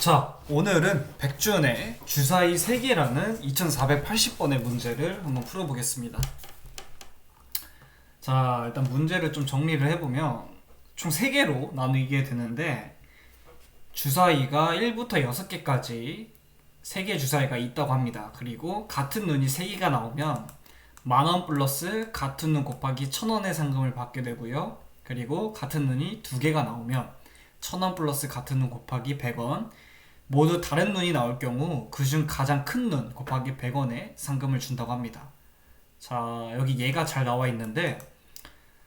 자, 오늘은 백준의 주사위 3개라는 2480번의 문제를 한번 풀어보겠습니다. 자, 일단 문제를 좀 정리를 해보면 총 3개로 나누게 되는데 주사위가 1부터 6개까지 3개의 주사위가 있다고 합니다. 그리고 같은 눈이 3개가 나오면 만원 플러스 같은 눈 곱하기 1000원의 상금을 받게 되고요. 그리고 같은 눈이 2개가 나오면 1000원 플러스 같은 눈 곱하기 100원, 모두 다른 눈이 나올 경우 그중 가장 큰 눈 곱하기 100원의 상금을 준다고 합니다. 자, 여기 얘가 잘 나와 있는데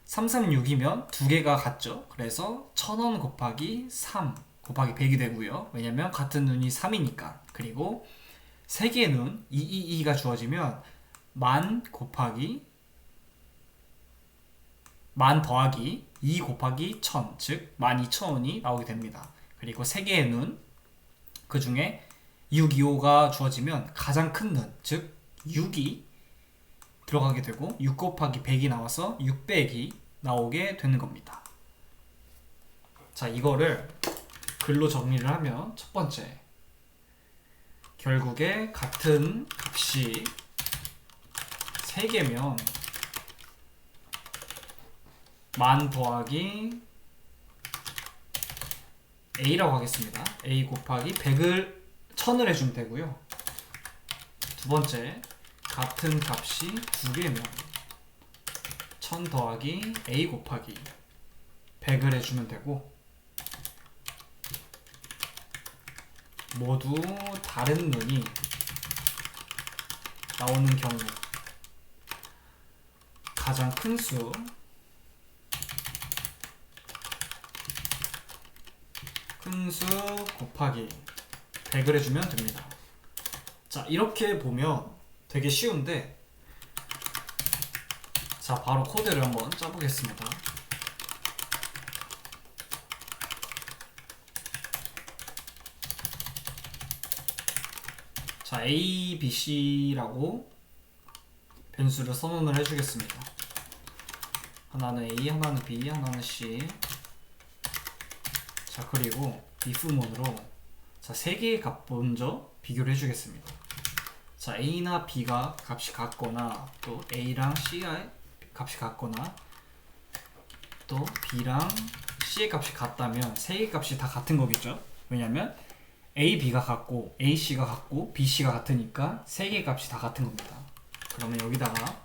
336이면 2개가 같죠. 그래서 1000원 곱하기 3 곱하기 100이 되고요. 왜냐면 같은 눈이 3이니까. 그리고 3개의 눈 222가 주어지면 만 더하기 2 곱하기 1000, 즉 12,000원이 나오게 됩니다. 그리고 3개의 눈, 그 중에 625가 주어지면 가장 큰 눈, 즉 6이 들어가게 되고 6 곱하기 100이 나와서 600이 나오게 되는 겁니다. 자, 이거를 글로 정리를 하면 첫 번째, 결국에 같은 값이 3개면 만 더하기 A라고 하겠습니다. A 곱하기 100을 1000을 해주면 되고요. 두 번째, 같은 값이 2개면 1000 더하기 A 곱하기 100을 해주면 되고, 모두 다른 눈이 나오는 경우 가장 큰 수 곱하기 100을 해주면 됩니다. 자, 이렇게 보면 되게 쉬운데, 자, 바로 코드를 한번 짜보겠습니다. 자, A, B, C라고 변수를 선언을 해주겠습니다. 하나는 A, 하나는 B, 하나는 C. 자, 그리고 if문으로 자, 3개의 값 먼저 비교를 해주겠습니다. 자, A나 B가 값이 같거나, 또 A랑 C의 값이 같거나, 또 B랑 C의 값이 같다면 3개의 값이 다 같은 거겠죠? 왜냐면 A, B가 같고 A, C가 같고 B, C가 같으니까 3개의 값이 다 같은 겁니다. 그러면 여기다가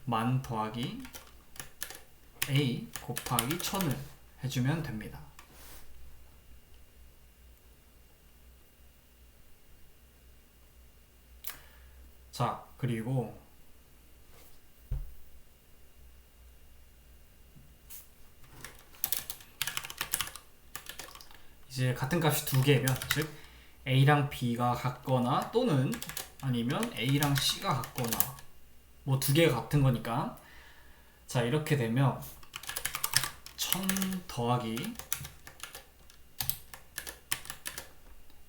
만 더하기 A 곱하기 1000을 해주면 됩니다. 자, 그리고 이제 같은 값이 2개면, 즉 A랑 B가 같거나 또는 아니면 A랑 C가 같거나, 뭐 2개가 같은 거니까, 자, 이렇게 되면 1000 더하기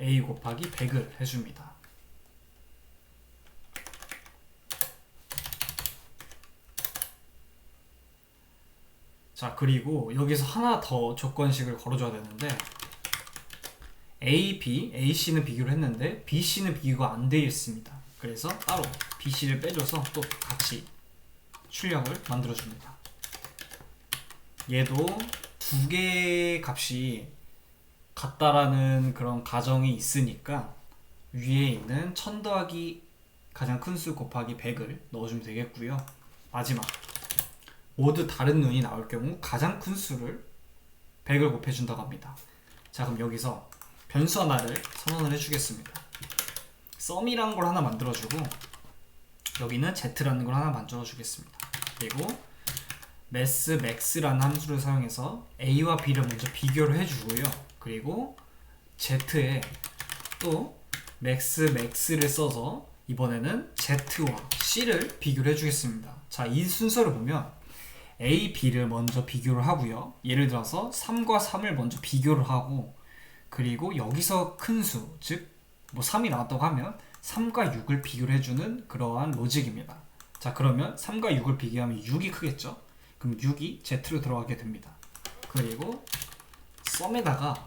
A 곱하기 100을 해줍니다. 자, 그리고 여기서 하나 더 조건식을 걸어줘야 되는데, A, B, A, C는 비교를 했는데 B, C는 비교가 안 되어 있습니다. 그래서 따로 B, C를 빼줘서 또 같이 출력을 만들어줍니다. 얘도 2개의 값이 같다라는 그런 가정이 있으니까 위에 있는 1000 더하기 가장 큰 수 곱하기 100을 넣어주면 되겠고요. 마지막, 모두 다른 눈이 나올 경우 가장 큰 수를 100을 곱해준다고 합니다. 자, 그럼 여기서 변수 하나를 선언을 해주겠습니다. 썸이라는 걸 하나 만들어주고, 여기는 z라는 걸 하나 만들어주겠습니다. 그리고 mathmax라는 함수를 사용해서 a와 b를 먼저 비교를 해주고요. 그리고 z에 또 max를 써서 이번에는 z와 c를 비교를 해주겠습니다. 자, 이 순서를 보면 A, B를 먼저 비교를 하고요. 예를 들어서 3과 3을 먼저 비교를 하고, 그리고 여기서 큰 수, 즉 뭐 3이 나왔다고 하면 3과 6을 비교를 해주는 그러한 로직입니다. 자, 그러면 3과 6을 비교하면 6이 크겠죠? 그럼 6이 Z로 들어가게 됩니다. 그리고 썸에다가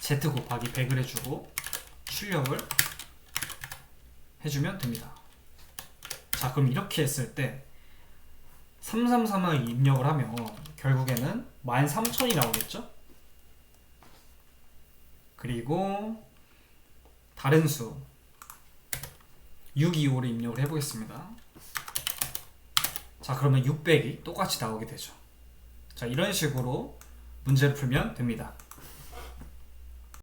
Z 곱하기 100을 해주고 출력을 해주면 됩니다. 자, 그럼 이렇게 했을 때 333을 입력을 하면 결국에는 13,000이 나오겠죠? 그리고 다른 수 625를 입력을 해보겠습니다. 자, 그러면 600이 똑같이 나오게 되죠. 자, 이런 식으로 문제를 풀면 됩니다.